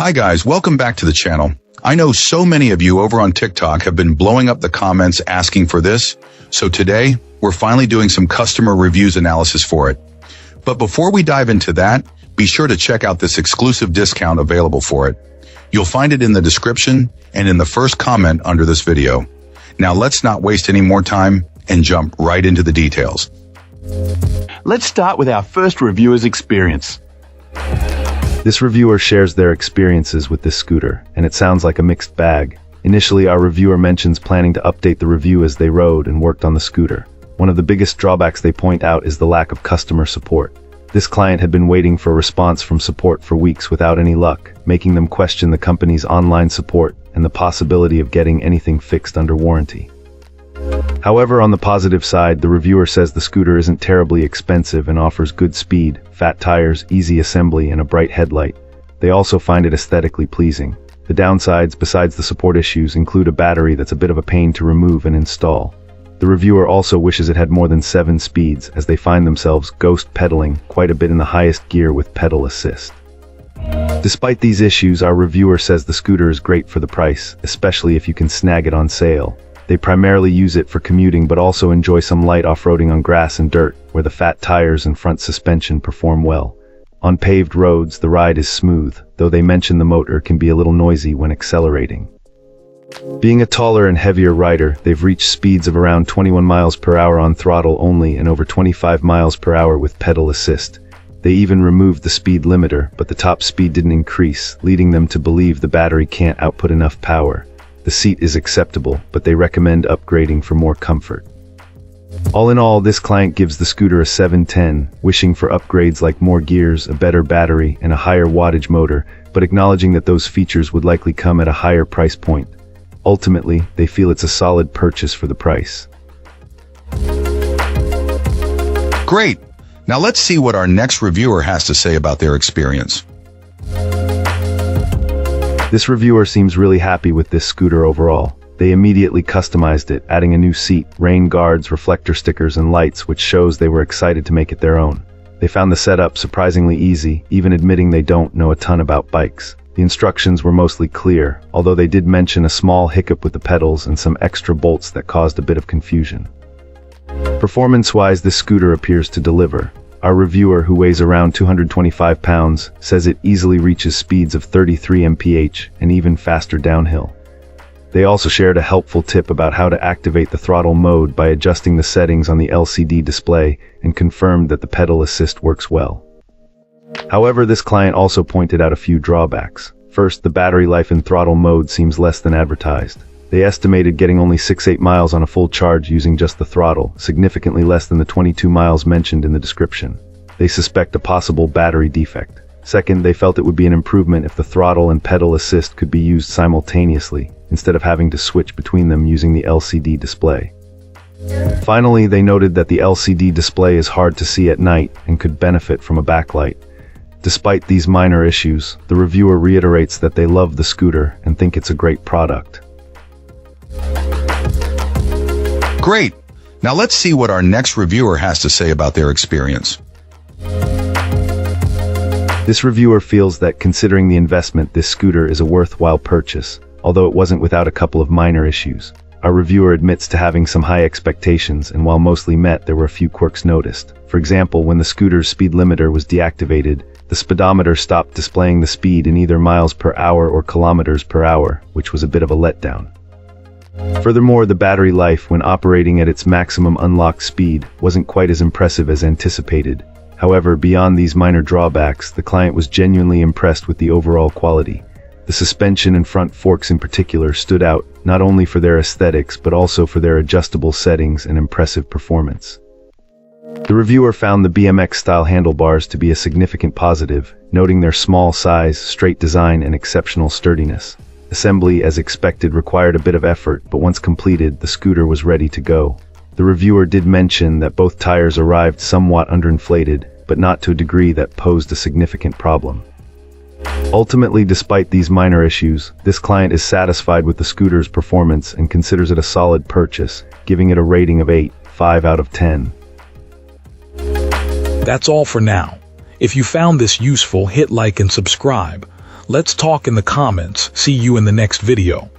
Hi guys, welcome back to the channel. I know so many of you over on TikTok have been blowing up the comments asking for this, so today we're finally doing some customer reviews analysis for it. But before we dive into that, be sure to check out this exclusive discount available for it. You'll find it in the description and in the first comment under this video. Now let's not waste any more time and jump right into the details. Let's start with our first reviewer's experience. This reviewer shares their experiences with this scooter, and it sounds like a mixed bag. Initially, our reviewer mentions planning to update the review as they rode and worked on the scooter. One of the biggest drawbacks they point out is the lack of customer support. This client had been waiting for a response from support for weeks without any luck, making them question the company's online support and the possibility of getting anything fixed under warranty. However, on the positive side, the reviewer says the scooter isn't terribly expensive and offers good speed, fat tires, easy assembly, and a bright headlight. They also find it aesthetically pleasing. The downsides, besides the support issues, include a battery that's a bit of a pain to remove and install. The reviewer also wishes it had more than 7 speeds, as they find themselves ghost pedaling quite a bit in the highest gear with pedal assist. Despite these issues, our reviewer says the scooter is great for the price, especially if you can snag it on sale. They primarily use it for commuting but also enjoy some light off-roading on grass and dirt, where the fat tires and front suspension perform well. On paved roads, the ride is smooth, though they mention the motor can be a little noisy when accelerating. Being a taller and heavier rider, they've reached speeds of around 21 miles per hour on throttle only and over 25 miles per hour with pedal assist. They even removed the speed limiter, but the top speed didn't increase, leading them to believe the battery can't output enough power. The seat is acceptable, but they recommend upgrading for more comfort. All in all, this client gives the scooter a 7/10, wishing for upgrades like more gears, a better battery, and a higher wattage motor, but acknowledging that those features would likely come at a higher price point. Ultimately, they feel it's a solid purchase for the price. Great! Now let's see what our next reviewer has to say about their experience. This reviewer seems really happy with this scooter overall. They immediately customized it, adding a new seat, rain guards, reflector stickers, and lights, which shows they were excited to make it their own. They found the setup surprisingly easy, even admitting they don't know a ton about bikes. The instructions were mostly clear, although they did mention a small hiccup with the pedals and some extra bolts that caused a bit of confusion. Performance-wise, this scooter appears to deliver. Our reviewer, who weighs around 225 pounds, says it easily reaches speeds of 33 mph and even faster downhill. They also shared a helpful tip about how to activate the throttle mode by adjusting the settings on the LCD display and confirmed that the pedal assist works well. However, this client also pointed out a few drawbacks. First, the battery life in throttle mode seems less than advertised. They estimated getting only 6-8 miles on a full charge using just the throttle, significantly less than the 22 miles mentioned in the description. They suspect a possible battery defect. Second, they felt it would be an improvement if the throttle and pedal assist could be used simultaneously, instead of having to switch between them using the LCD display. Finally, they noted that the LCD display is hard to see at night and could benefit from a backlight. Despite these minor issues, the reviewer reiterates that they love the scooter and think it's a great product. Great! Now let's see what our next reviewer has to say about their experience. This reviewer feels that considering the investment, this scooter is a worthwhile purchase, although it wasn't without a couple of minor issues. Our reviewer admits to having some high expectations, and while mostly met, there were a few quirks noticed. For example, when the scooter's speed limiter was deactivated, the speedometer stopped displaying the speed in either miles per hour or kilometers per hour, which was a bit of a letdown. Furthermore, the battery life when operating at its maximum unlocked speed wasn't quite as impressive as anticipated. However, beyond these minor drawbacks, the client was genuinely impressed with the overall quality. The suspension and front forks in particular stood out, not only for their aesthetics but also for their adjustable settings and impressive performance. The reviewer found the BMX-style handlebars to be a significant positive, noting their small size, straight design, and exceptional sturdiness. Assembly, as expected, required a bit of effort, but once completed, the scooter was ready to go. The reviewer did mention that both tires arrived somewhat underinflated, but not to a degree that posed a significant problem. Ultimately, despite these minor issues, this client is satisfied with the scooter's performance and considers it a solid purchase, giving it a rating of 8.5 out of 10. That's all for now. If you found this useful, hit like and subscribe. Let's talk in the comments. See you in the next video.